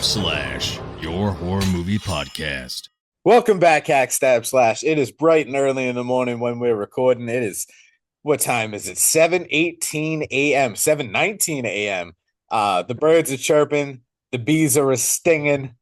your horror movie podcast. Welcome back, Hack Stab Slash. It is bright and early in the morning when we're recording. It is, what time is it? 7:18 a.m., 7:19 a.m. The birds are chirping. The bees are stinging.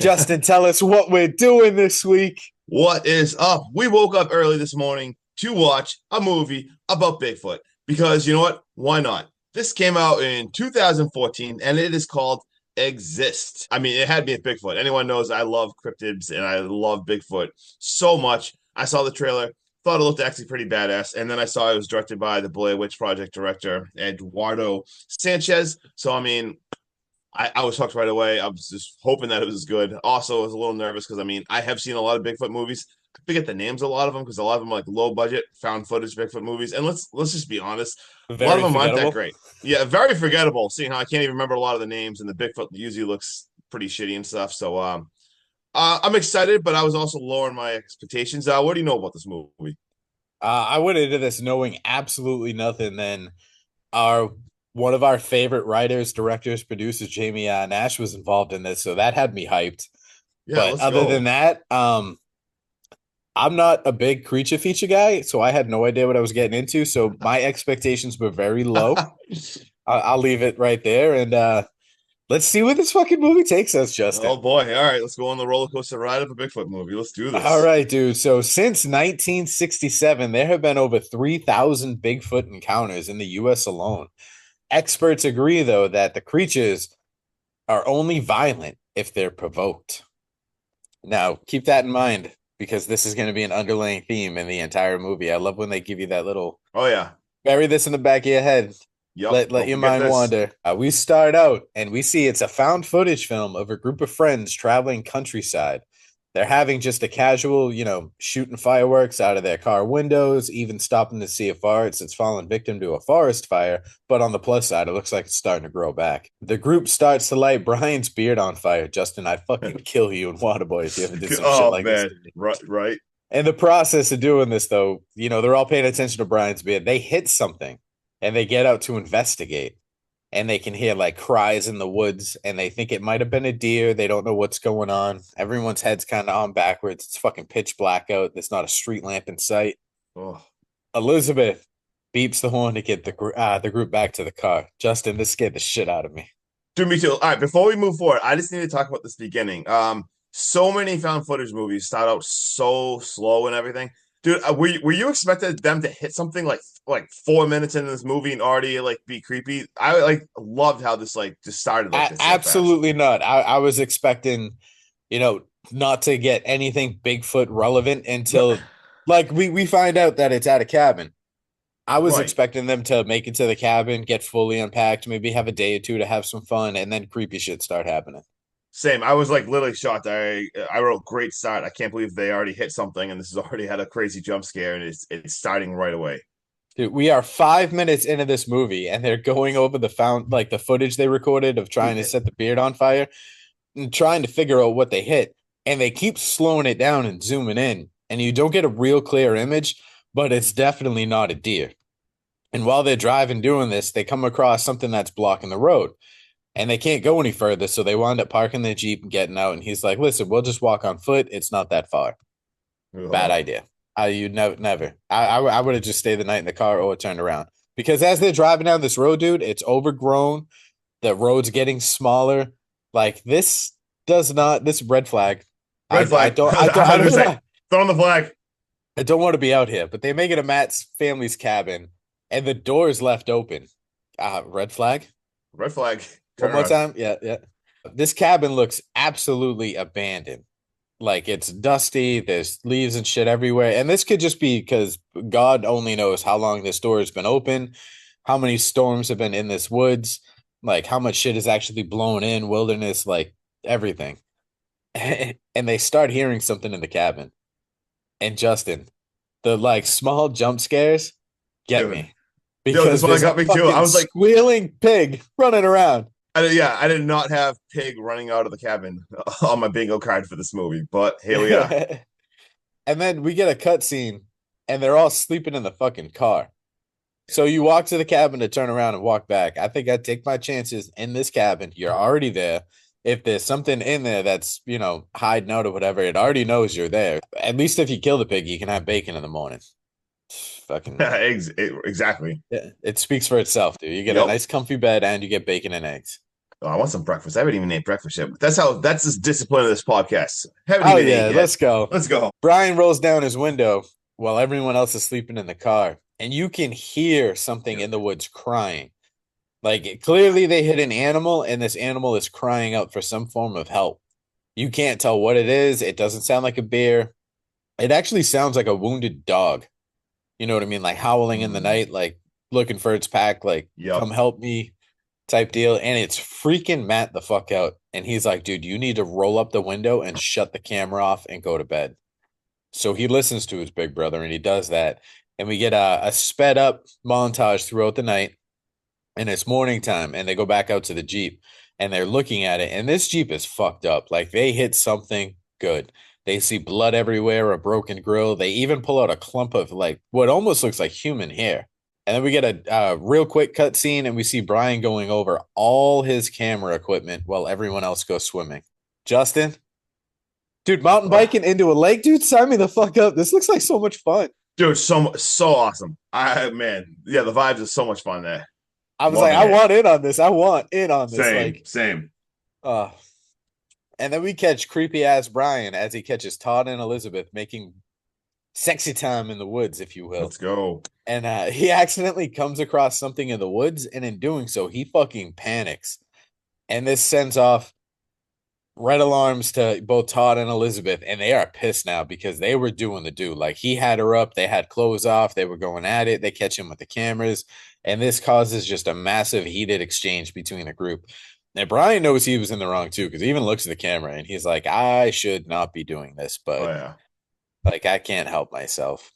Justin, tell us what we're doing this week. What is up? We woke up early this morning to watch a movie about Bigfoot because you know what? Why not? This came out in 2014 and it is called Exist. I mean, it had me at Bigfoot. Anyone knows I love cryptids and I love Bigfoot so much. I saw the trailer, thought it looked actually pretty badass, and then I saw it was directed by the Blair Witch Project director, Eduardo Sanchez. So, I mean, I was hooked right away. I was just hoping that it was good. Also, I was a little nervous because, I mean, I have seen a lot of Bigfoot movies. I forget the names of a lot of them because a lot of them are like low budget, found footage Bigfoot movies. And let's just be honest, a lot of them aren't that great. Yeah, very forgettable. Seeing how I can't even remember a lot of the names, and the Bigfoot usually looks pretty shitty and stuff. So I'm excited, but I was also lowering my expectations. What do you know about this movie? I went into this knowing absolutely nothing. Then one of our favorite writers, directors, producers, Jamie Nash, was involved in this, so that had me hyped. Yeah, but other than that, I'm not a big creature feature guy, so I had no idea what I was getting into. So my expectations were very low. I'll leave it right there, and let's see where this fucking movie takes us, Justin. Oh boy! All right, let's go on the roller coaster ride of a Bigfoot movie. Let's do this. All right, dude. So since 1967, there have been over 3,000 Bigfoot encounters in the U.S. alone. Experts agree, though, that the creatures are only violent if they're provoked. Now, keep that in mind, because this is going to be an underlying theme in the entire movie. I love when they give you that little, oh yeah, bury this in the back of your head. Yep, let your mind wander. We start out and we see it's a found footage film of a group of friends traveling countryside. They're having just a casual, shooting fireworks out of their car windows, even stopping to see a forest that's fallen victim to a forest fire. But on the plus side, it looks like it's starting to grow back. The group starts to light Brian's beard on fire. Justin, I'd fucking kill you in Waterboy if you ever did some shit like this. Right. In the process of doing this, though, they're all paying attention to Brian's beard. They hit something and they get out to investigate. And they can hear like cries in the woods, and they think it might have been a deer. They don't know what's going on. Everyone's head's kind of on backwards. It's fucking pitch black out. There's not a street lamp in sight. Oh. Elizabeth beeps the horn to get the group back to the car. Justin, this scared the shit out of me. Dude, me too. All right, before we move forward, I just need to talk about this beginning. So many found footage movies start out so slow and everything. Dude, were you expected them to hit something like 4 minutes into this movie and already like be creepy? I loved how this just started like this. Absolutely not. I was expecting, not to get anything Bigfoot relevant until we find out that it's at a cabin. I was expecting them to make it to the cabin, get fully unpacked, maybe have a day or two to have some fun, and then creepy shit start happening. Same. I was literally shocked. I wrote great start. I can't believe they already hit something and this has already had a crazy jump scare and it's starting right away. Dude, we are 5 minutes into this movie and they're going over the footage they recorded of trying to set the beard on fire and trying to figure out what they hit. And they keep slowing it down and zooming in, and you don't get a real clear image, but it's definitely not a deer. And while they're driving doing this, they come across something that's blocking the road. And they can't go any further, so they wind up parking their Jeep and getting out. And he's like, listen, we'll just walk on foot. It's not that far. Oh. Bad idea. You never. I would have just stayed the night in the car or turned around. Because as they're driving down this road, dude, it's overgrown. The road's getting smaller. This red flag. Red flag. Throw on the flag. I don't want to be out here, but they make it a Matt's family's cabin, and the door is left open. Red flag? Red flag. One more time? Yeah. This cabin looks absolutely abandoned. It's dusty. There's leaves and shit everywhere. And this could just be because God only knows how long this door has been open, how many storms have been in this woods, how much shit is actually blown in, wilderness, everything. And they start hearing something in the cabin. And Justin, the small jump scares get me. Because this one got me too. I was squealing pig running around. I did not have pig running out of the cabin on my bingo card for this movie, but here we are. And then we get a cutscene, and they're all sleeping in the fucking car. So you walk to the cabin to turn around and walk back. I think I'd take my chances in this cabin. You're already there. if there's something in there that's, hiding out or whatever, it already knows you're there. At least if you kill the pig, you can have bacon in the morning. Fucking, Exactly. yeah, it speaks for itself, dude. You get a Yep. nice comfy bed and you get bacon and eggs. Oh, I want some breakfast. I haven't even ate breakfast yet. That's the discipline of this podcast. Haven't Oh even ate yeah, yet. let's go. Let's go. Brian rolls down his window while everyone else is sleeping in the car, and you can hear something in the woods crying. Like clearly they hit an animal, and this animal is crying out for some form of help. You can't tell what it is. It doesn't sound like a bear. It actually sounds like a wounded dog. You know what I mean? Like howling in the night, like looking for its pack, like Yep. come help me type deal. And it's freaking Matt the fuck out. And he's like, dude, you need to roll up the window and shut the camera off and go to bed. So he listens to his big brother and he does that. And we get a sped up montage throughout the night. And it's morning time and they go back out to the Jeep and they're looking at it. And this Jeep is fucked up. Like they hit something good. They see blood everywhere, a broken grill. They even pull out a clump of like what almost looks like human hair. And then we get a real quick cut scene and we see Brian going over all his camera equipment while everyone else goes swimming. Justin, dude, mountain biking into a lake, dude, sign me the fuck up. This looks like so much fun. Dude, so awesome. Yeah, the vibes are so much fun there. I was Loving like, I it. want in on this. I want in on this. Same, Like, same. uh, and then we catch creepy ass Brian as he catches Todd and Elizabeth making sexy time in the woods, if you will. Let's go. And he accidentally comes across something in the woods, and in doing so, he fucking panics. And this sends off red alarms to both Todd and Elizabeth, and they are pissed now because they were doing the do. Like he had her up, they had clothes off, they were going at it, they catch him with the cameras, and this causes just a massive heated exchange between the group. And Brian knows he was in the wrong too, because he even looks at the camera and he's like, I should not be doing this, but Oh yeah. like I can't help myself.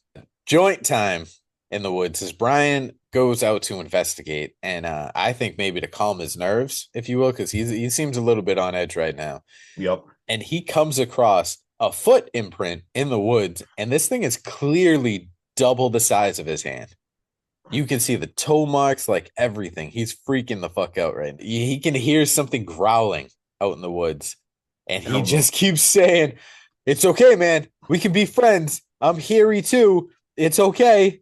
Joint time in the woods as Brian goes out to investigate, and I think maybe to calm his nerves, if you will, because he seems a little bit on edge right now. Yep. And he comes across a foot imprint in the woods, and this thing is clearly double the size of his hand. You can see the toe marks, like everything. He's freaking the fuck out right now. He can hear something growling out in the woods, and he just keeps saying, "It's okay, man. We can be friends. I'm here too. It's okay."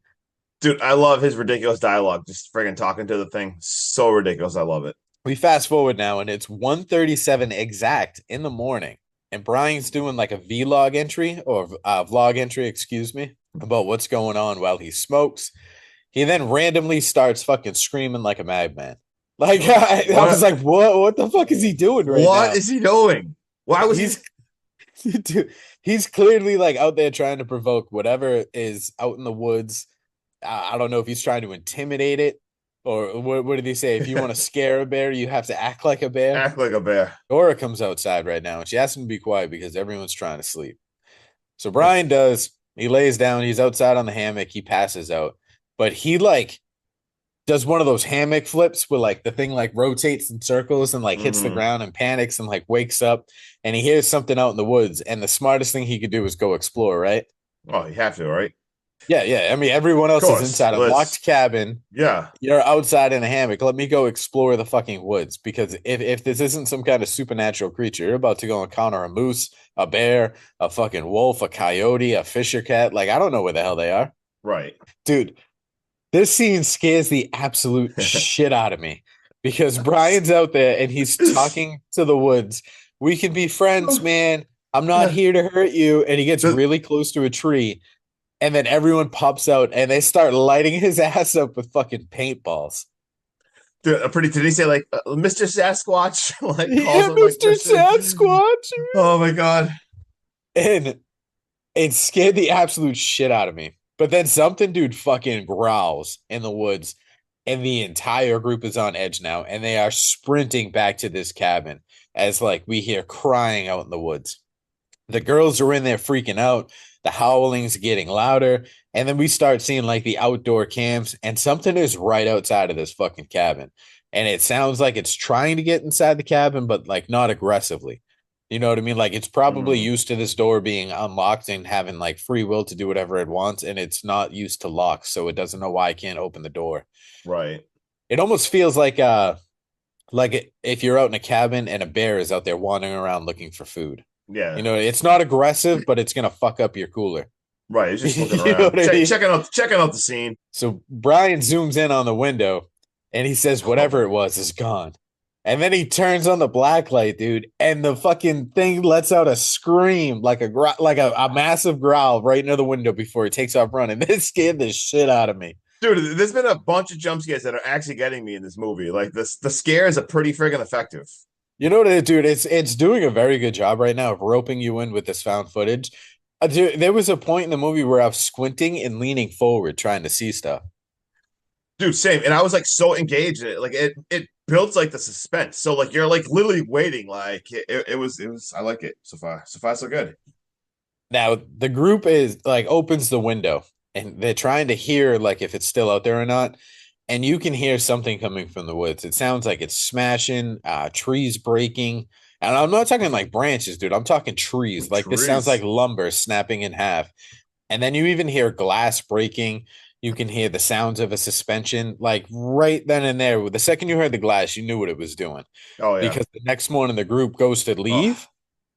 Dude, I love his ridiculous dialogue. Just friggin' talking to the thing. So ridiculous. I love it. We fast forward now, and it's 1:37 exact in the morning, and Brian's doing like a vlog entry or vlog entry, excuse me, about what's going on while he smokes. He then randomly starts fucking screaming like a madman. Like I was like, what the fuck is he doing right now? What is he doing? Why was he's dude, he's clearly like out there trying to provoke whatever is out in the woods. I don't know if he's trying to intimidate it or what did he say? If you want to scare a bear, you have to act like a bear. act like a bear? Dora comes outside right now and she asks him to be quiet because everyone's trying to sleep. So Brian does. He lays down. He's outside on the hammock. He passes out. But he like does one of those hammock flips where like the thing like rotates in circles and like hits the ground and panics and like wakes up and he hears something out in the woods. And the smartest thing he could do is go explore, right? Oh, you have to, right? Yeah. I mean, everyone else is inside a locked cabin. Yeah. You're outside in a hammock. Let me go explore the fucking woods because if this isn't some kind of supernatural creature, you're about to go encounter a moose, a bear, a fucking wolf, a coyote, a fisher cat. Like, I don't know where the hell they are. Right. Dude, this scene scares the absolute shit out of me because Brian's out there and he's talking to the woods. We can be friends, man. I'm not here to hurt you. And he gets really close to a tree. And then everyone pops out and they start lighting his ass up with fucking paintballs. Dude, did he say like Mr. Sasquatch? Like, yeah, Mr. Sasquatch. Oh my God. And it scared the absolute shit out of me. But then something dude fucking growls in the woods and the entire group is on edge now and they are sprinting back to this cabin as like we hear crying out in the woods. The girls are in there freaking out. The howling's getting louder. And then we start seeing like the outdoor camps and something is right outside of this fucking cabin. And it sounds like it's trying to get inside the cabin, but like not aggressively. You know what I mean? Like it's probably used to this door being unlocked and having like free will to do whatever it wants. And it's not used to locks. So it doesn't know why it can't open the door. Right. It almost feels like Like if you're out in a cabin and a bear is out there wandering around looking for food. Yeah, You know, it's not aggressive, but it's gonna fuck up your cooler. right. He's just looking You know around, what I mean? checking out the scene. So Brian zooms in on the window and he says whatever it was is gone. And then he turns on the black light, dude, and the fucking thing lets out a scream like a massive growl right near the window before he takes off running. This scared the shit out of me. Dude, there's been a bunch of jump scares that are actually getting me in this movie. Like the scares are pretty friggin' effective. You know what, dude? It's doing a very good job right now of roping you in with this found footage. Dude, there was a point in the movie where I was squinting and leaning forward trying to see stuff. Dude, same. And I was like so engaged in it. Like it builds like the suspense. So like you're like literally waiting. Like it was I like it so far. So far, so good. Now the group is like opens the window and they're trying to hear like if it's still out there or not. And you can hear something coming from the woods. It sounds like it's smashing, trees breaking. And I'm not talking like branches, dude. I'm talking trees. Like this sounds like Trees. lumber snapping in half. And then you even hear glass breaking. You can hear the sounds of a suspension. Like right then and there, the second you heard the glass, you knew what it was doing. Oh yeah. Because the next morning the group goes to Oh leave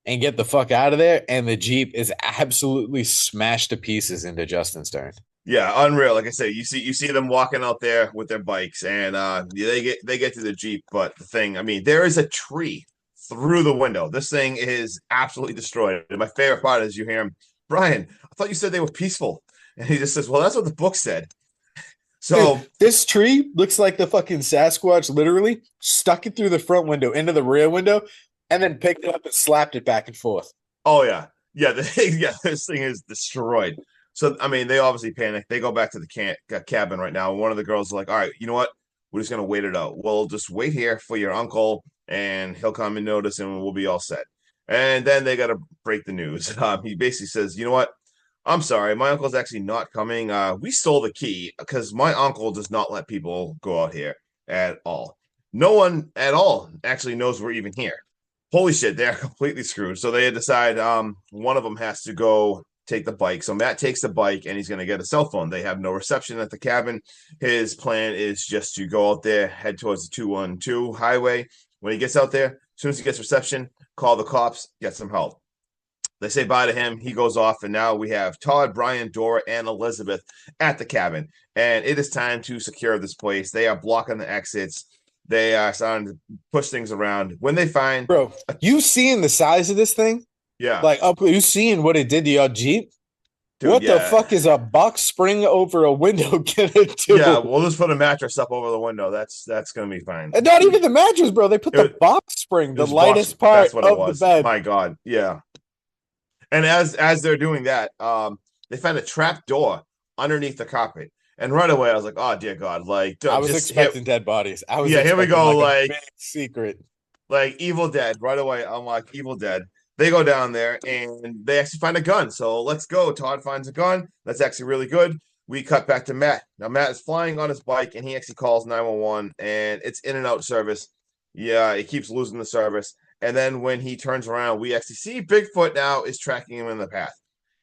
and get the fuck out of there, and the Jeep is absolutely smashed to pieces into Justin's turn. yeah, unreal. Like I say, you see them walking out there with their bikes, and they get to the Jeep. But the thing, I mean, there is a tree through the window. This thing is absolutely destroyed. And my favorite part is you hear him, Brian. I thought you said they were peaceful, and he just says, "Well, that's what the book said." Dude, So, this tree looks like the fucking Sasquatch literally stuck it through the front window into the rear window and then picked it up and slapped it back and forth. oh yeah, yeah, yeah, this thing is destroyed. So, I mean, they obviously panic. They go back to the cabin right now. And one of the girls is like, "All right, you know what? We're just gonna wait it out. We'll just wait here for your uncle, and he'll come and notice, and we'll be all set." And then they got to break the news. He basically says, "You know what? I'm sorry, my uncle's actually not coming. We stole the key because my uncle does not let people go out here at all. No one at all actually knows we're even here. Holy shit, they're completely screwed. So they decide one of them has to go take the bike. So Matt takes the bike and he's going to get a cell phone. They have no reception at the cabin. His plan is just to go out there, head towards the 212 highway. When he gets out there, as soon as he gets reception, call the cops, get some help. They say bye to him. He goes off, and now we have Todd, Brian, Dora, and Elizabeth at the cabin. And it is time to secure this place. They are blocking the exits. They are starting to push things around. When they find, Bro, you seeing the size of this thing? yeah, Like up, you seeing what it did to your Jeep? dude, What the yeah, fuck is a box spring over a window gonna do? yeah. We'll just put a mattress up over the window. That's gonna be fine. And not even the mattress, bro. They put It the was, box spring, it the was box. lightest part That's what it of the was. bed. My God, yeah. And as they're doing that, they find a trap door underneath the carpet. And right away, I was like, "Oh dear God!" Like, I was just expecting dead bodies. I was yeah, here we expecting go. like a Like, big secret. like Evil Dead. Right away, I'm like Evil Dead. They go down there and they actually find a gun. So let's go. Todd finds a gun. That's actually really good. We cut back to Matt. Now Matt is flying on his bike and he actually calls 911 and it's in and out service. Yeah, it keeps losing the service. And then when he turns around, we actually see Bigfoot now is tracking him in the path.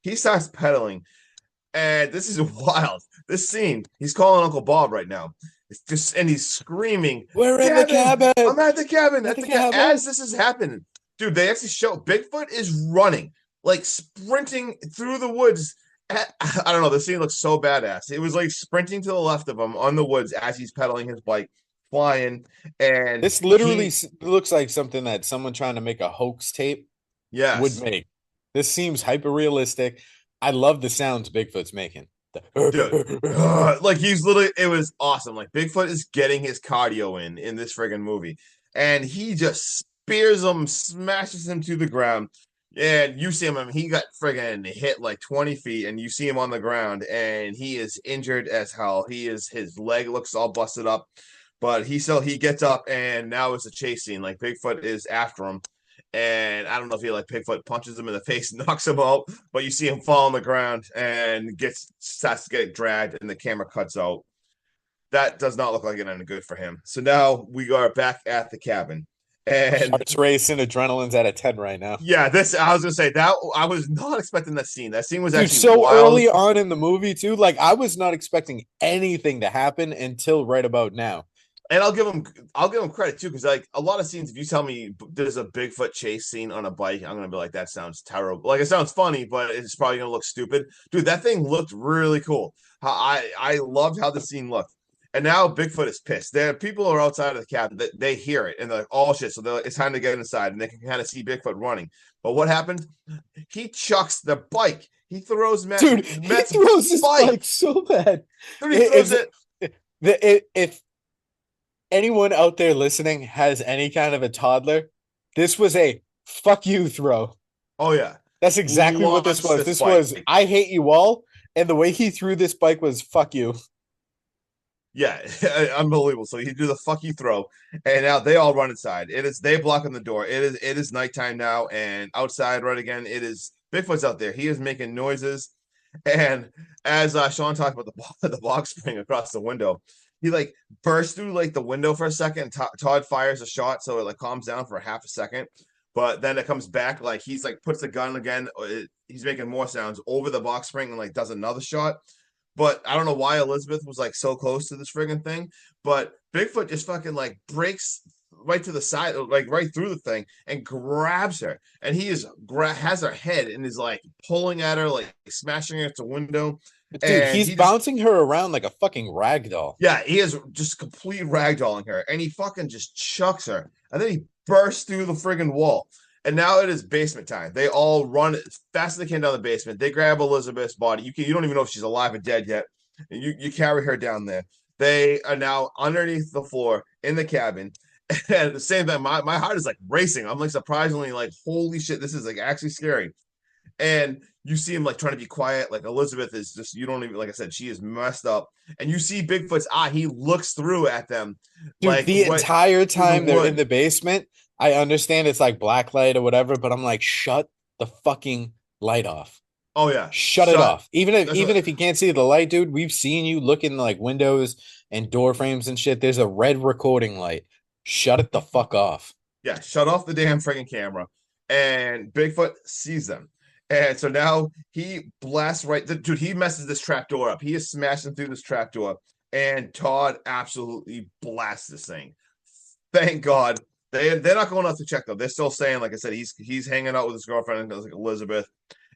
He starts pedaling. And this is wild. This scene, he's calling Uncle Bob right now. It's just and he's screaming, We're in the cabin! cabin. I'm at the cabin. At At the the cabin. as this is happening. Dude, they actually show Bigfoot is running, like sprinting through the woods. I don't know. The scene looks so badass. It was like sprinting to the left of him on the woods as he's pedaling his bike, flying. And This literally looks like something that someone trying to make a hoax tape would yes, make. This seems hyper realistic. I love the sounds Bigfoot's making. dude, like he's literally. It was awesome. Like Bigfoot is getting his cardio in this friggin' movie, and he just spears him, smashes him to the ground. And you see him, I mean, he got friggin' hit like 20 feet, and you see him on the ground, and he is injured as hell. His leg looks all busted up, but he gets up, and now it's a chase scene. Like Bigfoot is after him, and I don't know if he like Bigfoot punches him in the face, knocks him out, but you see him fall on the ground and starts to get dragged, and the camera cuts out. That does not look like it ended good for him. So now we are back at the cabin. And Heart's racing, adrenaline's at a 10 right now. yeah, this I was gonna say that I was not expecting that scene. That scene was Dude, actually so wild. early on in the movie, too. Like, I was not expecting anything to happen until right about now. And I'll give him credit too, because like a lot of scenes, if you tell me there's a Bigfoot chase scene on a bike, I'm gonna be like, that sounds terrible. Like it sounds funny, but it's probably gonna look stupid. Dude, that thing looked really cool. I loved how the scene looked. And now Bigfoot is pissed. There, people are outside of the cabin. They hear it and they're like, "Oh shit!" So they're like, it's time to get inside, and they can kind of see Bigfoot running. But what happened? He chucks the bike. He throws Dude, he Matt's throws his bike so bad. Dude, he throws it. If anyone out there listening has any kind of a toddler, this was a fuck you throw. Oh yeah, That's exactly what this was. This was I hate you all, and the way he threw this bike was fuck you. Yeah, unbelievable. So he do the fuck you throw, and now they all run inside. They blocking the door. It is nighttime now, and outside right again. It is Bigfoot's out there. He is making noises, and as Sean talked about the box spring across the window, he like bursts through like the window for a second. Todd fires a shot, so it like calms down for a half a second, but then it comes back like he's like puts the gun again. He's making more sounds over the box spring and like does another shot. But I don't know why Elizabeth was like so close to this friggin' thing. But Bigfoot just fucking like breaks right to the side, like right through the thing, and grabs her. And he has her head and is like pulling at her, like smashing her at the window. Dude, and he's bouncing her around like a fucking rag doll. Yeah, he is just complete ragdolling her, and he fucking just chucks her, and then he bursts through the friggin' wall. And now it is basement time. They all run as fast as they can down the basement. They grab Elizabeth's body. You don't even know if she's alive or dead yet. And you carry her down there. They are now underneath the floor in the cabin. And at the same time, my heart is like racing. I'm like surprisingly like, holy shit, this is like actually scary. And you see him like trying to be quiet. Like Elizabeth is just, you don't even, like I said, she is messed up. And you see Bigfoot's eye, he looks through at them. Dude, like the entire time they're in the basement, I understand it's like black light or whatever, but I'm like, shut the fucking light off. Oh yeah. Shut it off. Even if you can't see the light, dude, we've seen you look in like windows and door frames and shit. There's a red recording light. Shut it the fuck off. Yeah, shut off the damn freaking camera. And Bigfoot sees them. And so now he blasts dude, he messes this trap door up. He is smashing through this trap door. And Todd absolutely blasts this thing. Thank God. They're not going out to check though. They're still saying, like I said, he's hanging out with his girlfriend, like Elizabeth.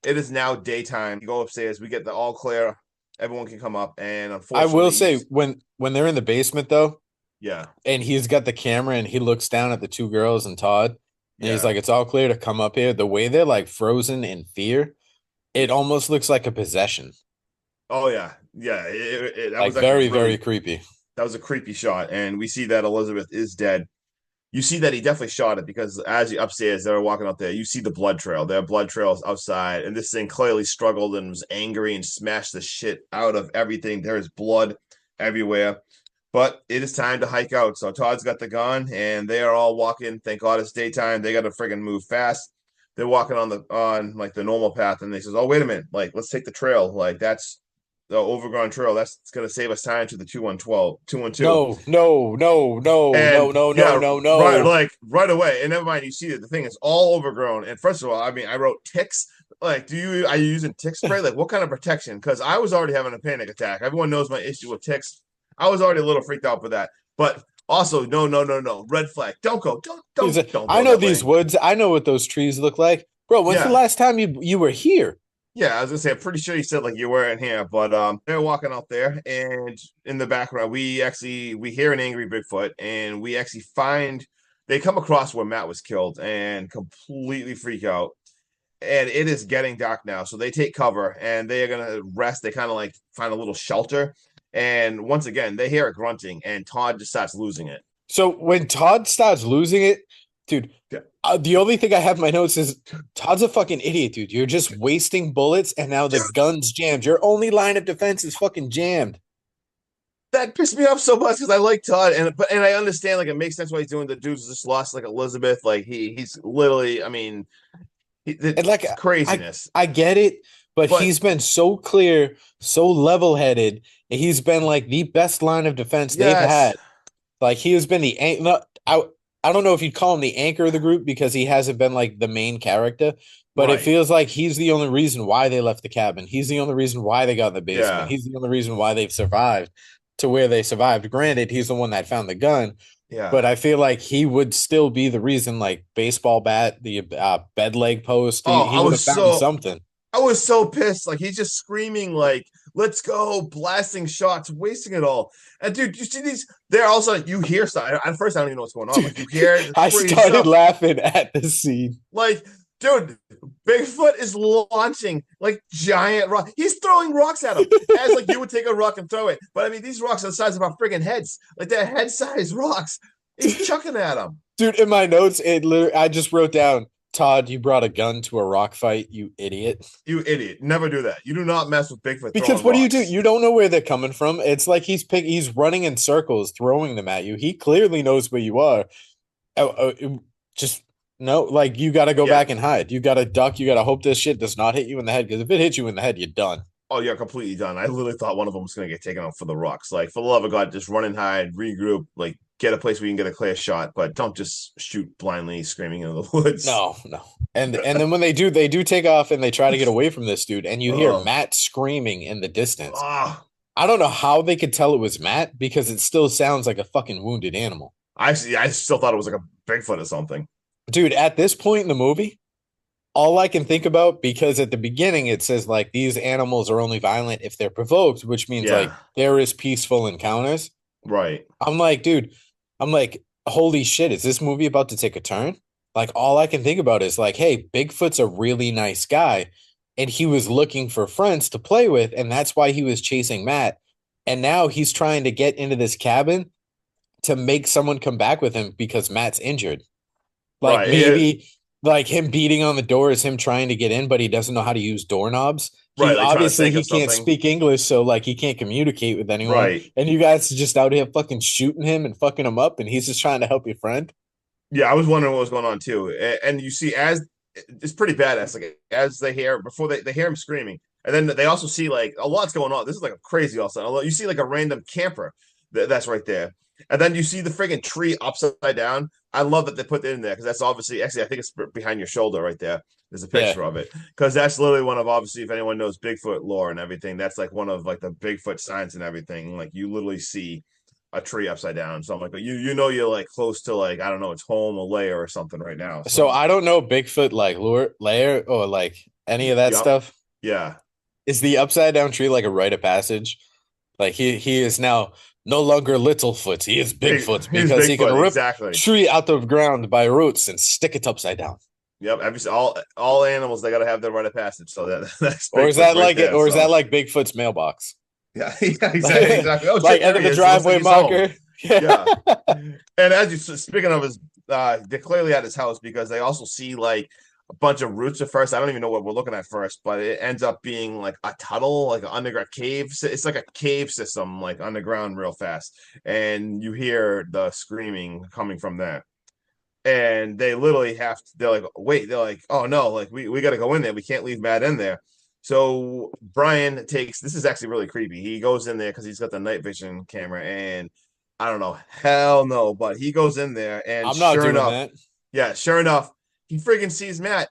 It is now daytime. You go upstairs. We get the all clear. Everyone can come up. And unfortunately, I will say when they're in the basement though, yeah, and he's got the camera and he looks down at the two girls and Todd, and he's like, "It's all clear to come up here." The way they're like frozen in fear, it almost looks like a possession. Oh yeah, yeah. That was very, very creepy. That was a creepy shot, and we see that Elizabeth is dead. You see that he definitely shot it because as you upstairs, they were walking up there. You see the blood trail. There are blood trails outside, and this thing clearly struggled and was angry and smashed the shit out of everything. There is blood everywhere, but it is time to hike out. So Todd's got the gun, and they are all walking. Thank God it's daytime. They got to friggin' move fast. They're walking on like the normal path, and they says, "Oh, wait a minute! Like, let's take the trail. Like, that's the overgrown trail. That's going to save us time to the 212. No. Right, like right away. And never mind, you see that the thing is all overgrown. And first of all, I mean, I wrote ticks. Like, are you using tick spray? Like, what kind of protection? Because I was already having a panic attack. Everyone knows my issue with ticks. I was already a little freaked out for that. But also, no. Red flag. Don't go. Don't I know these woods. I know what those trees look like. Bro, when's the last time you were here? Yeah, I was gonna say, I'm pretty sure you said like you weren't here, but they're walking out there, and in the background, we hear an angry Bigfoot, and we actually they come across where Matt was killed and completely freak out. And it is getting dark now, so they take cover and they are gonna rest. They kind of like find a little shelter, and once again, they hear a grunting, and Todd just starts losing it. So when Todd starts losing it, dude. Yeah. The only thing I have in my notes is Todd's a fucking idiot, dude. You're just wasting bullets, and now the gun's jammed. Your only line of defense is fucking jammed. That pissed me off so much because I like Todd, and I understand like it makes sense why he's doing. The dude's just lost like Elizabeth, like he's literally. I mean, it's like craziness. I get it, but he's been so clear, so level-headed, and he's been like the best line of defense they've had. Like he has been the I don't know if you'd call him the anchor of the group because he hasn't been like the main character, but it feels like he's the only reason why they left the cabin. He's the only reason why they got in the basement. Yeah. He's the only reason why they've survived. to where they survived. Granted, he's the one that found the gun, Yeah. but I feel like he would still be the reason, like baseball bat, the bed leg post. He would have found something. I was so pissed. Like he's just screaming, like, let's go, blasting shots, wasting it all. And dude, you see these, they're also, you hear something. At first, I don't even know what's going on. Like you hear I started laughing at the scene. Like, dude, Bigfoot is launching like giant rock. He's throwing rocks at him as like you would take a rock and throw it. But I mean, these rocks are the size of our friggin' heads. Like they're head-sized rocks. He's chucking at them. Dude, in my notes, I just wrote down, Todd, you brought a gun to a rock fight, you idiot. You idiot. Never do that. You do not mess with Bigfoot. Because what do? You don't know where they're coming from. It's like he's running in circles, throwing them at you. He clearly knows where you are. Just no, like you got to go back and hide. You got to duck. You got to hope this shit does not hit you in the head. Because if it hits you in the head, you're done. Oh, you're completely done. I literally thought one of them was going to get taken out for the rocks. Like, for the love of God, just run and hide, regroup, like, get a place where you can get a clear shot, but don't just shoot blindly screaming into the woods. No. And then when they do take off and they try to get away from this dude, and you hear Matt screaming in the distance. I don't know how they could tell it was Matt because it still sounds like a fucking wounded animal. I still thought it was like a Bigfoot or something. Dude, at this point in the movie, all I can think about, because at the beginning it says like these animals are only violent if they're provoked, which means like there is peaceful encounters. Right. I'm like, dude, holy shit, is this movie about to take a turn? Like all I can think about is like, hey, Bigfoot's a really nice guy and he was looking for friends to play with, and that's why he was chasing Matt. And now he's trying to get into this cabin to make someone come back with him because Matt's injured. Like maybe like him beating on the door is him trying to get in, but he doesn't know how to use doorknobs. Right, Obviously, he can't speak English, so like he can't communicate with anyone. Right. And you guys are just out here fucking shooting him and fucking him up, and he's just trying to help your friend. Yeah, I was wondering what was going on too. And you see, as it's pretty badass. Like as they hear before they hear him screaming, and then they also see like a lot's going on. This is like a crazy also. You see like a random camper that's right there. And then you see the friggin' tree upside down. I love that they put that in there because that's obviously, actually, I think it's behind your shoulder right there. There's a picture of it because that's literally one of, obviously, if anyone knows Bigfoot lore and everything, that's like one of like the Bigfoot signs and everything. Like you literally see a tree upside down. So I'm like, you know, you're like close to like, I don't know, it's home or lair or something right now. So I don't know Bigfoot like lair or like any of that stuff. Yeah. Is the upside down tree like a rite of passage? Like he is now no longer Littlefoot. He is Bigfoot because he can rip tree out of the ground by roots and stick it upside down. Yep, all animals, they got to have their rite of passage. So that's or is that like it? Or is that like Bigfoot's mailbox? Yeah, exactly. Oh, like end of the driveway marker. Yeah. And as you speaking of his, they're clearly at his house because they also see like a bunch of roots at first. I don't even know what we're looking at first, but it ends up being like a tunnel, like an underground cave. It's like a cave system, like underground real fast. And you hear the screaming coming from there. And they literally they're like, oh no, like we got to go in there. We can't leave Matt in there. So Brian this is actually really creepy. He goes in there because he's got the night vision camera and I don't know, hell no, but he goes in there and I'm not doing that. Yeah, sure enough, he freaking sees Matt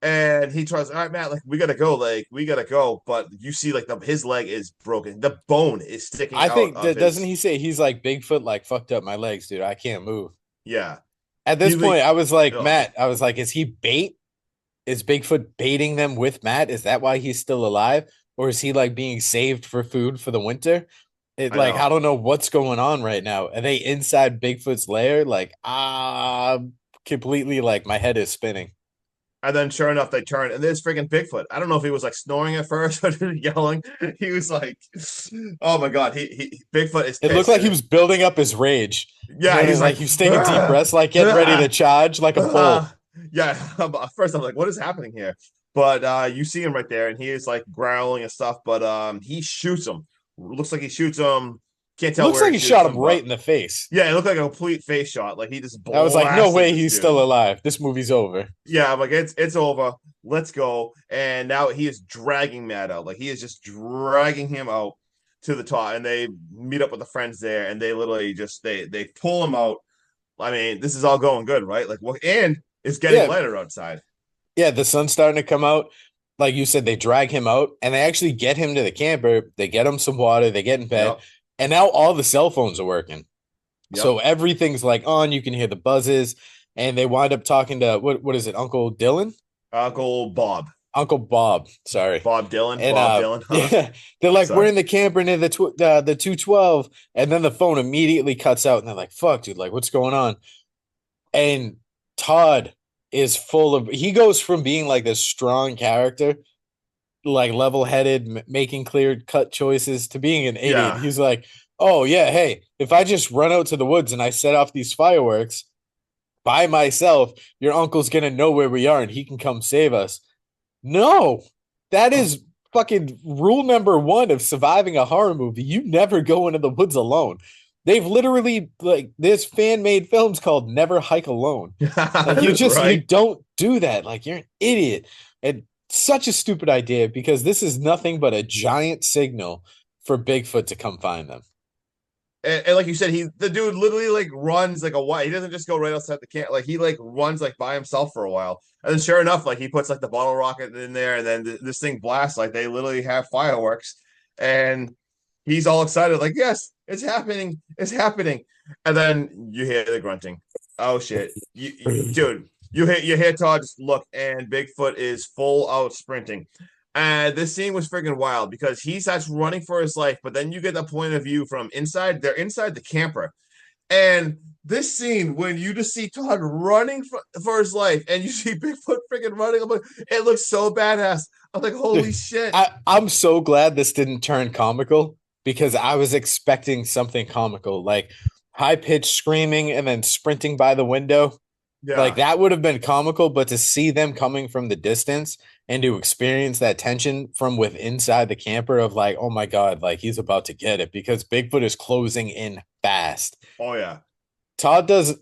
and he tries, all right, Matt, like we gotta go. But you see like his leg is broken. The bone is sticking out. I think doesn't he say he's like Bigfoot, like fucked up my legs, dude. I can't move. Yeah. At this point, I was like, Matt, I was like, is he bait? Is Bigfoot baiting them with Matt? Is that why he's still alive? Or is he like being saved for food for the winter? I don't know what's going on right now. Are they inside Bigfoot's lair? Like, completely like my head is spinning. And then sure enough, they turn and there's freaking Bigfoot. I don't know if he was like snoring at first or yelling. He was like, oh my God, Bigfoot is pissed. It looked like he was building up his rage. Yeah, he's like, he's taking deep breaths, like getting ready to charge like a bull. Yeah, first I'm like, what is happening here? But you see him right there and he is like growling and stuff, but he shoots him. Looks like he shoots him. Can't tell. Looks like he shot him right in the face. Yeah, it looked like a complete face shot. Like he just. I was like, no way, he's still alive. This movie's over. Yeah, I'm like, it's over. Let's go. And now he is dragging Matt out. Like he is just dragging him out to the top. And they meet up with the friends there, and they literally just they pull him out. I mean, this is all going good, right? Like, and it's getting lighter outside. Yeah, the sun's starting to come out. Like you said, they drag him out, and they actually get him to the camper. They get him some water. They get in bed. Yep. And now all the cell phones are working. Yep. So everything's like on, you can hear the buzzes, and they wind up talking to what is it, Uncle Dylan? Uncle Bob. Uncle Bob, sorry. Bob Dylan. And Bob Dylan. Huh? yeah, they're like, we're Sorry. in the camper near the 212, and then the phone immediately cuts out, and they're like, fuck, dude, like what's going on? And Todd is he goes from being like this strong character, like level-headed, making clear-cut choices, to being an idiot. Yeah. He's like, oh yeah, hey, if I just run out to the woods and I set off these fireworks by myself, your uncle's gonna know where we are and he can come save us. No, that is fucking rule number one of surviving a horror movie. You never go into the woods alone. They've literally, like, there's fan-made films called Never Hike Alone. Like, you don't do that. Like, you're an idiot. And such a stupid idea, because this is nothing but a giant signal for Bigfoot to come find them. And like you said, the dude literally like runs like a while. He doesn't just go right outside the camp. Like he like runs like by himself for a while. And then sure enough, like he puts like the bottle rocket in there, and then this thing blasts. Like they literally have fireworks, and he's all excited, like, yes, it's happening, it's happening. And then you hear the grunting. Oh shit. Dude, you hear Todd just look, and Bigfoot is full out sprinting. And this scene was freaking wild because he starts running for his life, but then you get the point of view from inside. They're inside the camper. And this scene, when you just see Todd running for his life and you see Bigfoot freaking running, it looks so badass. I'm like, holy shit. I'm so glad this didn't turn comical, because I was expecting something comical, like high-pitched screaming and then sprinting by the window. Yeah. Like that would have been comical, but to see them coming from the distance and to experience that tension from inside the camper of like, oh my God, like he's about to get it, because Bigfoot is closing in fast. Oh yeah. Todd does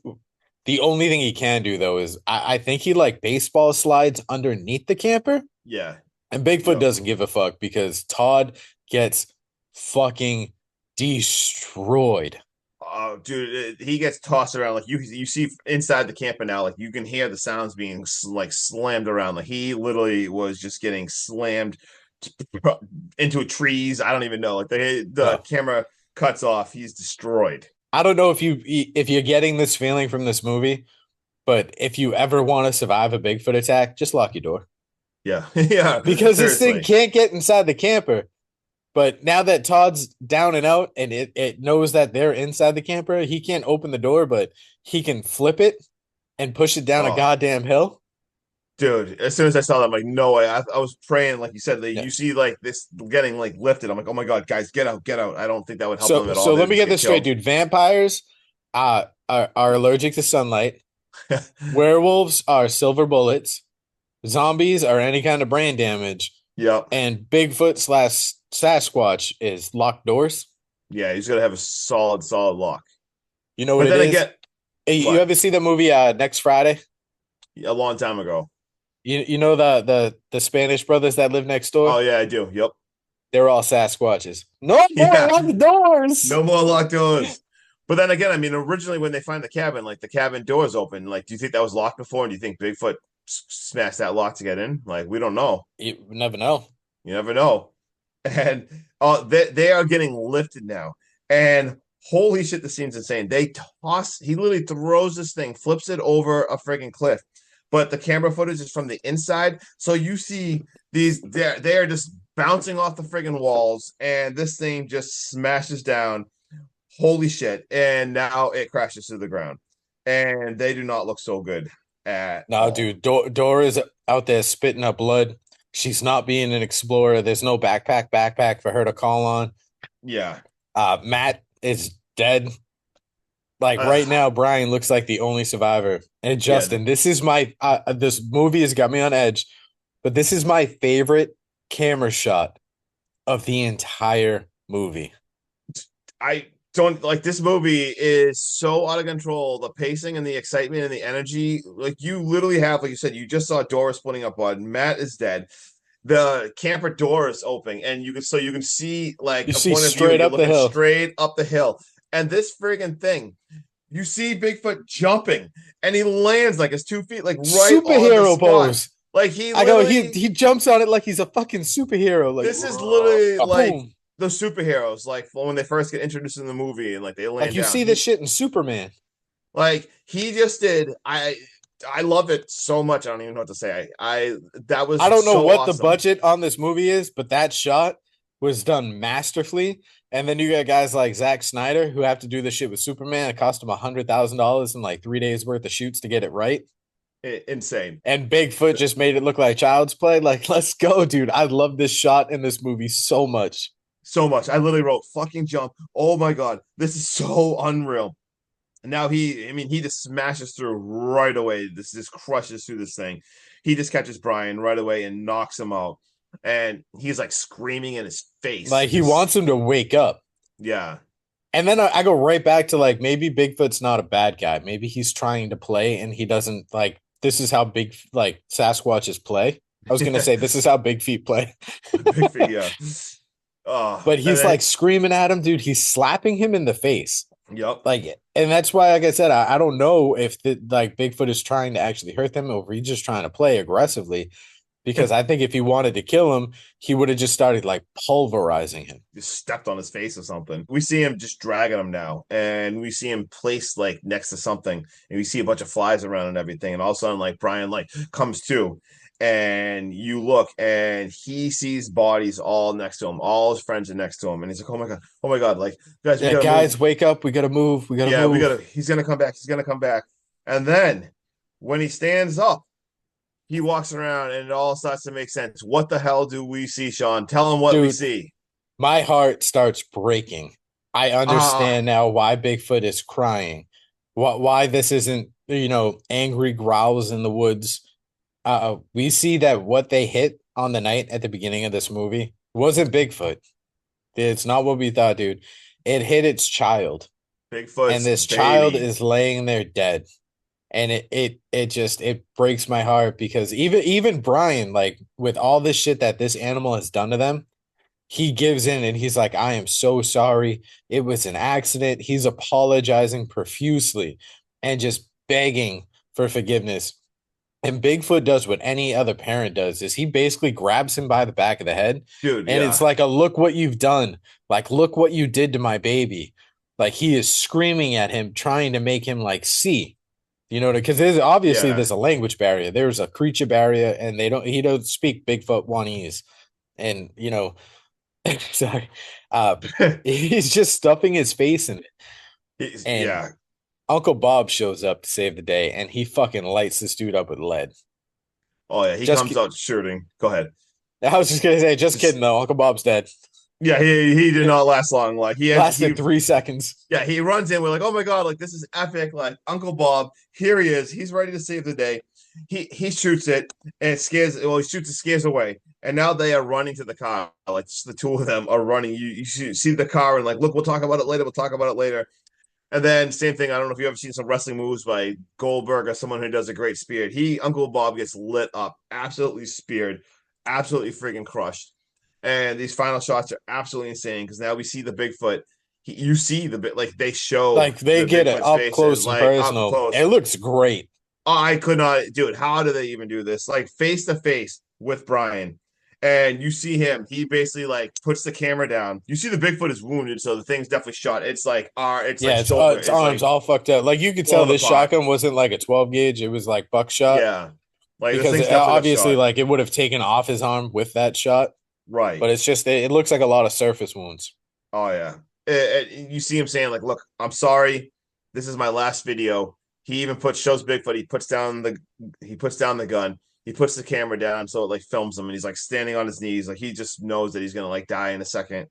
the only thing he can do though is I think he like baseball slides underneath the camper. Yeah. And Bigfoot doesn't give a fuck, because Todd gets fucking destroyed. Oh, dude, he gets tossed around. Like you see inside the camper now, like you can hear the sounds being like slammed around. Like he literally was just getting slammed into trees. I don't even know. Like the camera cuts off. He's destroyed. I don't know if you're getting this feeling from this movie, but if you ever want to survive a Bigfoot attack, just lock your door. Yeah, yeah. Because this thing can't get inside the camper. But now that Todd's down and out, and it knows that they're inside the camper, he can't open the door, but he can flip it and push it down a goddamn hill. Dude, as soon as I saw that, I'm like, no way. I was praying, like you said, you see like this getting like lifted. I'm like, oh my God, guys, get out, get out. I don't think that would help them at all. So let me get this straight, dude. Vampires are allergic to sunlight. Werewolves are silver bullets. Zombies are any kind of brain damage. Yep. And Bigfoot / Sasquatch is locked doors. Yeah, he's gonna have a solid lock. You know what it is? Hey, you ever see the movie Next Friday? A long time ago. You know the Spanish brothers that live next door? Oh yeah, I do. Yep. They're all Sasquatches. No more locked doors. No more locked doors. But then again, I mean, originally when they find the cabin, like the cabin doors open, like, do you think that was locked before? And do you think Bigfoot smashed that lock to get in? Like, we don't know. You never know. You never know. And they are getting lifted now. And holy shit, the scene's insane. He literally throws this thing, flips it over a freaking cliff. But the camera footage is from the inside. So you see they are just bouncing off the friggin' walls, and this thing just smashes down. Holy shit. And now it crashes to the ground. And they do not look so good at all. Dude, Dora is out there spitting up blood. She's not being an explorer. There's no backpack for her to call on. Yeah. Matt is dead. Like right now, Brian looks like the only survivor. And Justin, this is my this movie has got me on edge, but this is my favorite camera shot of the entire movie. I don't like this movie is so out of control. The pacing and the excitement and the energy, like you literally have, like you said, you just saw Dora splitting up blood. Matt is dead. The camper door is open, and you can see like you see straight up the hill, straight up the hill. And this friggin' thing, you see Bigfoot jumping, and he lands like his 2 feet, like right superhero pose. Like he jumps on it like he's a fucking superhero. Like this is literally like boom. those superheroes, like when they first get introduced in the movie and like they Like land you down. see this shit in Superman. He just did. I love it so much. I don't even know what to say. I that I was don't know so what the awesome. budget on this movie is, but that shot was done masterfully. And then you got guys like Zack Snyder who have to do this shit with Superman. It cost them $100,000 in like 3 days worth of shoots to get it right. Insane. And Bigfoot just made it look like child's play. Like, let's go, dude. I love this shot in this movie so much. So much. I literally wrote fucking jump. Oh my god, this is so unreal. And now he just smashes through right away. This just crushes through this thing. He just catches Brian right away and knocks him out. And he's like screaming in his face. Like, he wants him to wake up. Yeah. And then I go right back to like, maybe Bigfoot's not a bad guy. Maybe he's trying to play and he doesn't like, this is how big, like, Sasquatches play. I was going to say, this is how big feet play. Big feet, yeah. But he's then, like screaming at him, dude. He's slapping him in the face. Yep. Like, and that's why, like I said, I don't know if like Bigfoot is trying to actually hurt them or if he's just trying to play aggressively. Because I think if he wanted to kill him, he would have just started like pulverizing him. Just stepped on his face or something. We see him just dragging him now, and we see him placed like next to something, and we see a bunch of flies around and everything. And all of a sudden, like Brian like comes to, and you look, and he sees bodies all next to him. All his friends are next to him, and he's like, oh my god, like guys, Yeah, guys, move. Wake up! We gotta move. We gotta move. We gotta. He's gonna come back. He's gonna come back. And then when he stands up, he walks around and it all starts to make sense. What the hell do we see, Sean? Tell him what we see. My heart starts breaking. I understand now why Bigfoot is crying. Why this isn't, angry growls in the woods. We see that what they hit on the night at the beginning of this movie wasn't Bigfoot. It's not what we thought, dude. It hit its child. Bigfoot, and this child is laying there dead. And it breaks my heart because even Brian, like with all this shit that this animal has done to them, he gives in and he's like, I am so sorry. It was an accident. He's apologizing profusely and just begging for forgiveness. And Bigfoot does what any other parent does is he basically grabs him by the back of the head. Dude, and it's like look what you've done. Like, look what you did to my baby. Like, he is screaming at him, trying to make him like see. Because there's a language barrier. There's a creature barrier, and he don't speak Bigfoot Wanese. And sorry. He's just stuffing his face in it. Uncle Bob shows up to save the day, and he fucking lights this dude up with lead. Oh yeah, he comes out shooting. Go ahead. I was just gonna say, just kidding though. Uncle Bob's dead. Yeah, he did not last long. Like he lasted 3 seconds. Yeah, he runs in. We're like, oh my god, like this is epic. Like Uncle Bob, here he is. He's ready to save the day. He shoots it and it scares. Well, he shoots it, scares away. And now they are running to the car. Like just the two of them are running. You see the car and like, look, we'll talk about it later. We'll talk about it later. And then same thing. I don't know if you ever seen some wrestling moves by Goldberg or someone who does a great spear. Uncle Bob gets lit up, absolutely speared, absolutely freaking crushed. And these final shots are absolutely insane because now we see the Bigfoot. You see the bit like they show like they get it up close and personal. Up close. It looks great. Oh, I could not do it. How do they even do this? Like face to face with Brian, and you see him. He basically like puts the camera down. You see the Bigfoot is wounded, so the thing's definitely shot. It's like its arms like, all fucked up. Like you could tell this shotgun wasn't like a 12 gauge. It was like buckshot. Yeah, like because obviously like it would have taken off his arm with that shot. Right. But it's just, it looks like a lot of surface wounds. Oh, yeah. You see him saying, like, look, I'm sorry. This is my last video. He even shows Bigfoot. He puts down the gun. He puts the camera down so it like films him. And he's like standing on his knees. Like he just knows that he's going to like die in a second.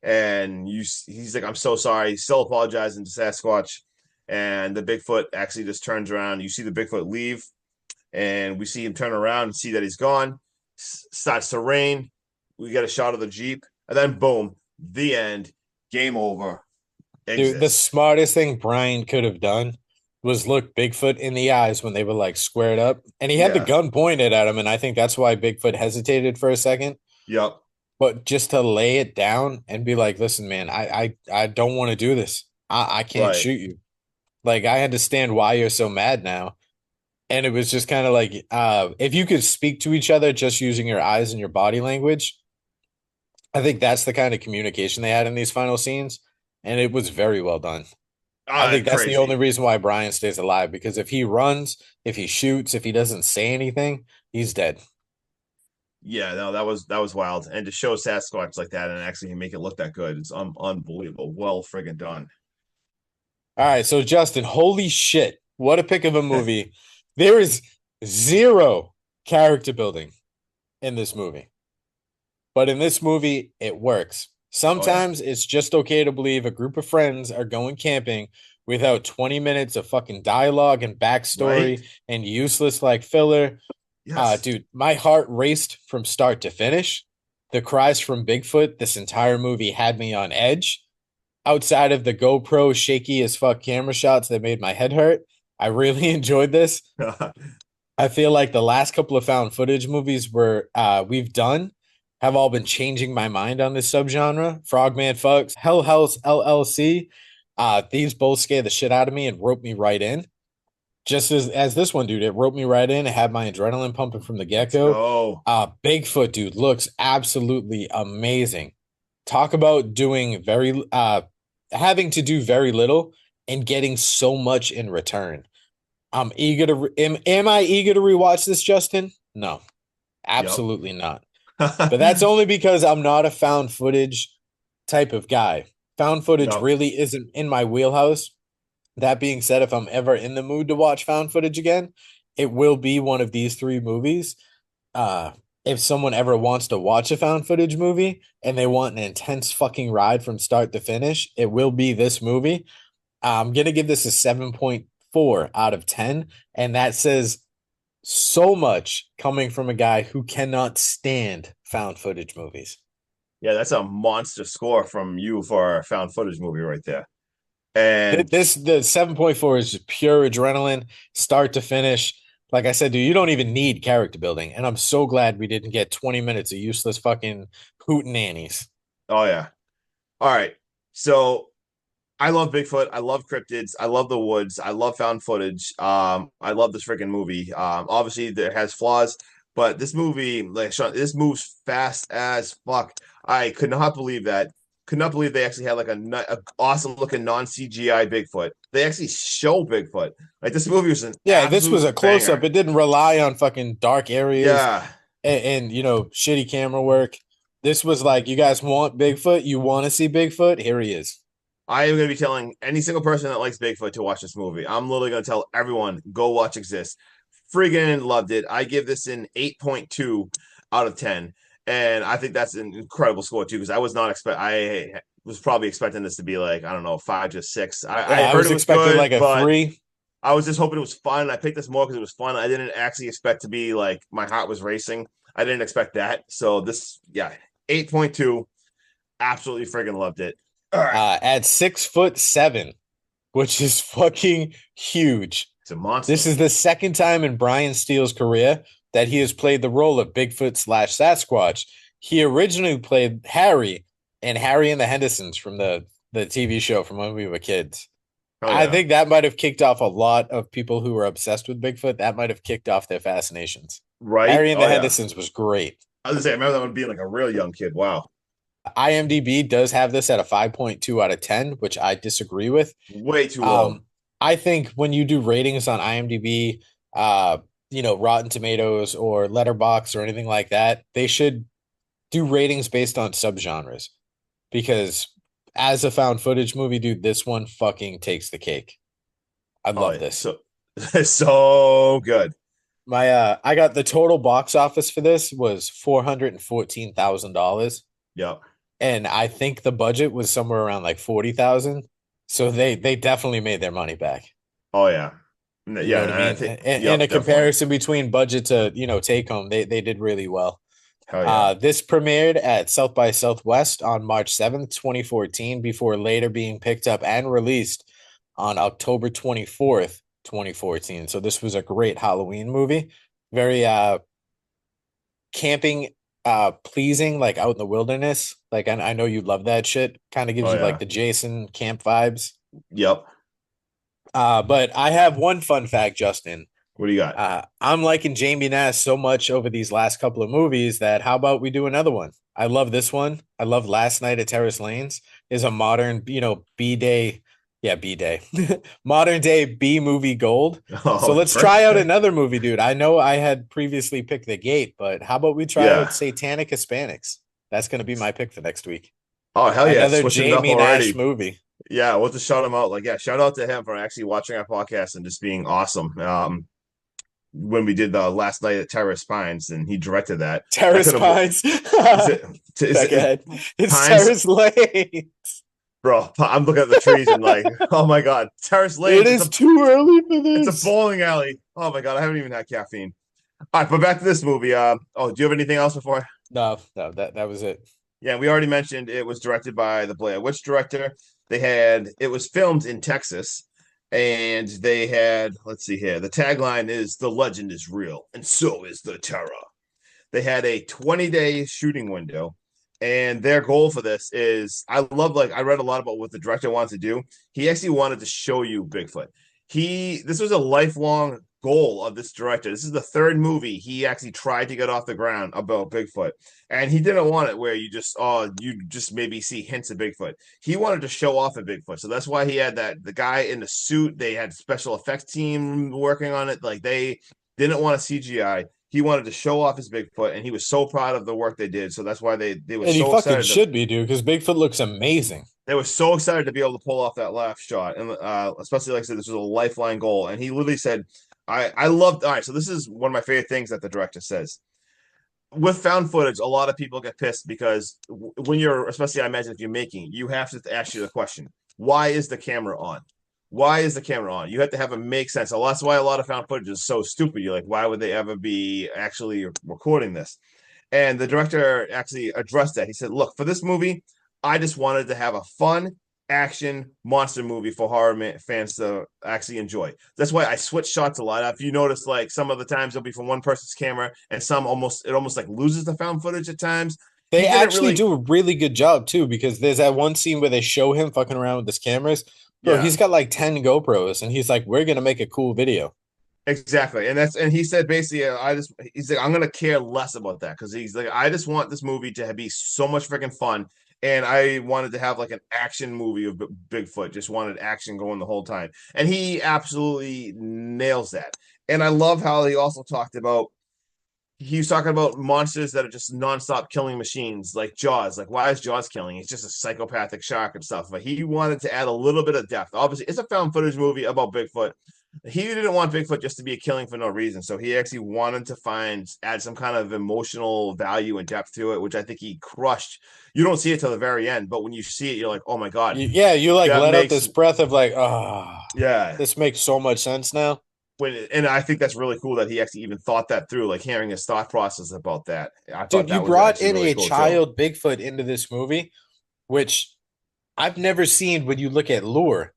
And he's like, I'm so sorry. He's still apologizing to Sasquatch. And the Bigfoot actually just turns around. You see the Bigfoot leave. And we see him turn around and see that he's gone. Starts to rain. We get a shot of the Jeep, and then boom, the end, game over. Dude, the smartest thing Brian could have done was look Bigfoot in the eyes when they were like squared up, and he had the gun pointed at him, and I think that's why Bigfoot hesitated for a second. Yep. But just to lay it down and be like, listen, man, I don't want to do this. I can't shoot you. Like, I understand why you're so mad now. And it was just kind of like, if you could speak to each other just using your eyes and your body language, I think that's the kind of communication they had in these final scenes, and it was very well done. I Oh, think that's the only crazy. reason why Brian stays alive, because if he runs, if he shoots, if he doesn't say anything, he's dead. Yeah, no, that was wild. And to show Sasquatch like that and actually make it look that good, it's unbelievable. Well friggin' done. All right, so Justin, holy shit, what a pick of a movie. There is zero character building in this movie. But in this movie, it works. Oh yeah. Sometimes it's just okay to believe a group of friends are going camping without 20 minutes of fucking dialogue and Right? backstory and useless like filler. Yes. Dude, my heart raced from start to finish. The cries from Bigfoot this entire movie had me on edge. Outside of the GoPro shaky as fuck camera shots that made my head hurt, I really enjoyed this. I feel like the last couple of found footage movies we've done have all been changing my mind on this subgenre. Frogman Fucks, Hell House LLC. These both scared the shit out of me and roped me right in. Just as this one, dude, it roped me right in. It had my adrenaline pumping from the Let's get-go. go. Bigfoot, dude, looks absolutely amazing. Talk about doing having to do very little and getting so much in return. I'm eager to am I eager to rewatch this, Justin? No, Yep. absolutely not. But that's only because I'm not a found footage type of guy. Found footage Yep. really isn't in my wheelhouse. That being said, if I'm ever in the mood to watch found footage again, it will be one of these three movies. Uh, if someone ever wants to watch a found footage movie and they want an intense fucking ride from start to finish, it will be this movie. I'm gonna give this a 7.4 out of 10, and that says so much coming from a guy who cannot stand found footage movies. Yeah, that's a monster score from you for a found footage movie right there. And The 7.4 is just pure adrenaline, start to finish. Like I said, dude, you don't even need character building, and I'm so glad we didn't get 20 minutes of useless fucking hootenannies. oh yeah. All right. So I love Bigfoot. I love cryptids. I love the woods. I love found footage. I love this freaking movie. Obviously it has flaws, but this movie, like Sean, this moves fast as fuck. I could not believe that. Could not believe they actually had like a awesome looking non CGI Bigfoot. They actually show Bigfoot. Like this movie was an Yeah, this was absolute a close up. banger. It didn't rely on fucking dark areas Yeah, and shitty camera work. This was like, you guys want Bigfoot? You want to see Bigfoot? Here he is. I am going to be telling any single person that likes Bigfoot to watch this movie. I'm literally going to tell everyone go watch Exist. Friggin' loved it. I give this an 8.2 out of 10. And I think that's an incredible score too, because I was probably expecting this to be like, I don't know, 5 to 6. I Yeah, I heard was it was expecting good, like a but 3. I was just hoping it was fun. I picked this more because it was fun. I didn't actually expect to be like my heart was racing. I didn't expect that. So this, yeah, 8.2. Absolutely friggin' loved it. All right. At 6'7", which is fucking huge. It's a monster. This is the second time in Brian Steele's career that he has played the role of Bigfoot slash Sasquatch. He originally played Harry in Harry and the Hendersons from the TV show from when we were kids. Oh I yeah. think that might have kicked off a lot of people who were obsessed with Bigfoot. That might have kicked off their fascinations. Right? Harry and Oh the yeah. Hendersons was great. I was gonna say, I remember that one being like a real young kid. Wow. IMDb does have this at a 5.2 out of 10, which I disagree with. Way too low. Um, I think when you do ratings on IMDb, uh, Rotten Tomatoes or Letterbox or anything like that, they should do ratings based on subgenres, because as a found footage movie, dude, this one fucking takes the cake. I Oh love yeah. this. So so good. I got the total box office for this was $414,000, Yep. and I think the budget was somewhere around like 40,000. So they definitely made their money back. Oh yeah. You know Yeah, what I and I mean? think And yep, a definitely. comparison between budget to, take home, they did really well. Hell yeah. This premiered at South by Southwest on March 7th, 2014, before later being picked up and released on October 24th, 2014. So this was a great Halloween movie. Very camping pleasing, like out in the wilderness. Like I know you love that shit. Kind of gives Oh you like yeah. the Jason camp vibes. Yep. But I have one fun fact, Justin. What do you got? I'm liking Jamie Nash so much over these last couple of movies that how about we do another one? I love this one. I love Last Night at Terrace Lanes is a modern, B day. Yeah, B day. Modern day B movie gold. So Oh, let's try out perfect. another movie, dude. I know I had previously picked The Gate, but how about we try Yeah. out Satanic Hispanics? That's going to be my pick for next week. Oh, hell yeah. Another Switching it up Jamie Nash already. movie. Yeah, we'll just shout him out. Like, yeah, shout out to him for actually watching our podcast and just being awesome. When we did the last night at Terrace Pines, and he directed that. I Terrace couldn't. Pines. Is it? Back Is ahead. It's Pines? Terrace Lane. Bro, I'm looking at the trees and like, oh my god, Terrace It Lanes. is too early for It's a this. bowling alley. Oh my god, I haven't even had caffeine. All right, but back to this movie. Do you have anything else before? No, that was it. Yeah, we already mentioned it was directed by the Blair Witch director. It was filmed in Texas, and they had, let's see here. The tagline is "The legend is real, and so is the terror." They had a 20-day shooting window, and their goal for this is I read a lot about what the director wanted to do. He actually wanted to show you Bigfoot. This was a lifelong goal of this director. This is the third movie he actually tried to get off the ground about Bigfoot. And he didn't want it where you just maybe see hints of Bigfoot. He wanted to show off a Bigfoot. So that's why he had the guy in the suit. They had special effects team working on it. Like they didn't want a CGI. He wanted to show off his Bigfoot, and he was so proud of the work they did. So that's why they were And he so fucking excited to should be, dude, because Bigfoot looks amazing. they were so excited to be able to pull off that last shot, and especially like I said, this was a lifeline goal. And he literally said, "I loved." All right, so this is one of my favorite things that the director says. With found footage, a lot of people get pissed because when you're, especially I imagine if you're making, you have to ask you the question: Why is the camera on? Why is the camera on? You have to have it make sense. So that's why a lot of found footage is so stupid. You're like, why would they ever be actually recording this? And the director actually addressed that. He said, look, for this movie, I just wanted to have a fun action monster movie for horror fans to actually enjoy. That's why I switch shots a lot. If you notice, like some of the times it'll be from one person's camera, and it almost like loses the found footage at times. He They didn't actually really, do a really good job too, because there's that one scene where they show him fucking around with his cameras. Bro, yeah, he's got like 10 GoPros and he's like, we're gonna make a cool video. exactly. And he said basically, he's like, I'm gonna care less about that because he's like, I just want this movie to be so much freaking fun. And I wanted to have like an action movie of Bigfoot, just wanted action going the whole time. And he absolutely nails that. And I love how he was talking about monsters that are just nonstop killing machines, like Jaws. Like, why is Jaws killing? He's just a psychopathic shark and stuff. But he wanted to add a little bit of depth. Obviously, it's a found footage movie about Bigfoot. He didn't want Bigfoot just to be a killing for no reason. So he actually wanted to add some kind of emotional value and depth to it, which I think he crushed. You don't see it till the very end, but when you see it, you're like, oh my God, Yeah, you like that let out makes, this breath of like, ah, yeah. this makes so much sense now. And I think that's really cool that he actually even thought that through, like hearing his thought process about that. I thought Dude, you that was brought actually in really a cool too. child Bigfoot into this movie, which I've never seen when you look at lore.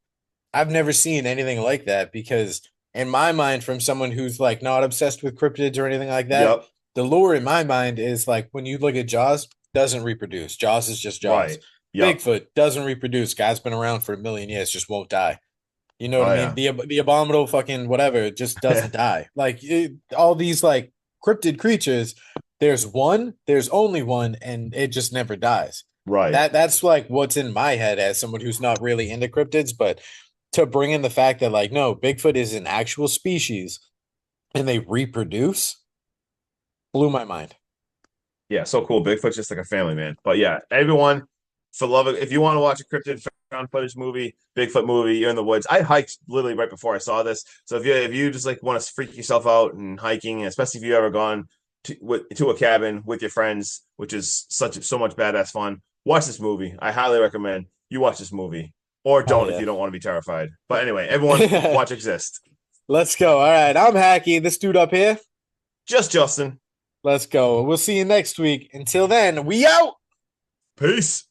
I've never seen anything like that because in my mind, from someone who's like not obsessed with cryptids or anything like that, Yep. the lore in my mind is like when you look at Jaws, doesn't reproduce. Jaws is just Jaws. Right. Yep. Bigfoot doesn't reproduce. Guy's been around for a million years, just won't die. You know what Oh I mean? yeah. The abominable fucking whatever just doesn't die. Like all these like cryptid creatures, there's only one, and it just never dies. Right. That's like what's in my head as someone who's not really into cryptids, but to bring in the fact that like no, Bigfoot is an actual species and they reproduce blew my mind. Yeah, so cool. Bigfoot's just like a family man. But yeah, everyone, for love of, if you want to watch a cryptid found footage movie, Bigfoot movie, you're in the woods. I hiked literally right before I saw this. So if you just like want to freak yourself out and hiking, especially if you ever gone to a cabin with your friends, which is so much badass fun, watch this movie. I highly recommend you watch this movie, or Hell don't if yeah. you don't want to be terrified. But anyway, everyone, watch Exist. Let's go. All right. I'm Hacky. This dude up here. Just Justin. Let's go. We'll see you next week. Until then, we out. Peace.